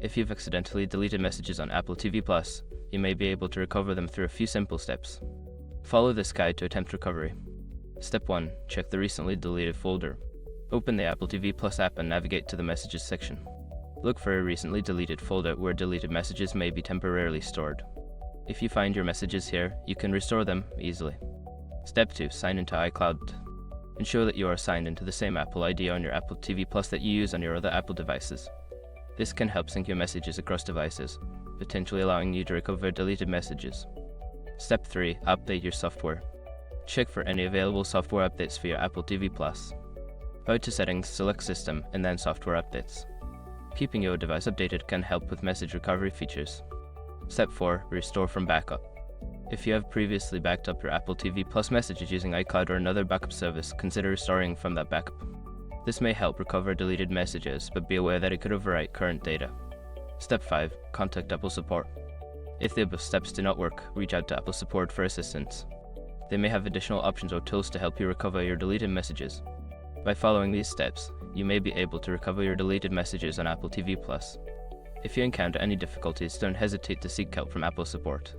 If you've accidentally deleted messages on Apple TV Plus, you may be able to recover them through a few simple steps. Follow this guide to attempt recovery. Step 1. Check the recently deleted folder. Open the Apple TV Plus app and navigate to the Messages section. Look for a recently deleted folder where deleted messages may be temporarily stored. If you find your messages here, you can restore them easily. Step 2. Sign into iCloud. Ensure that you are signed into the same Apple ID on your Apple TV Plus that you use on your other Apple devices. This can help sync your messages across devices, potentially allowing you to recover deleted messages. Step 3. Update your software. Check for any available software updates for your Apple TV Plus. Go to Settings, select System, and then Software Updates. Keeping your device updated can help with message recovery features. Step 4. Restore from backup. If you have previously backed up your Apple TV Plus messages using iCloud or another backup service, consider restoring from that backup. This may help recover deleted messages, but be aware that it could overwrite current data. Step 5. Contact Apple Support. If the above steps do not work, reach out to Apple Support for assistance. They may have additional options or tools to help you recover your deleted messages. By following these steps, you may be able to recover your deleted messages on Apple TV Plus. If you encounter any difficulties, don't hesitate to seek help from Apple Support.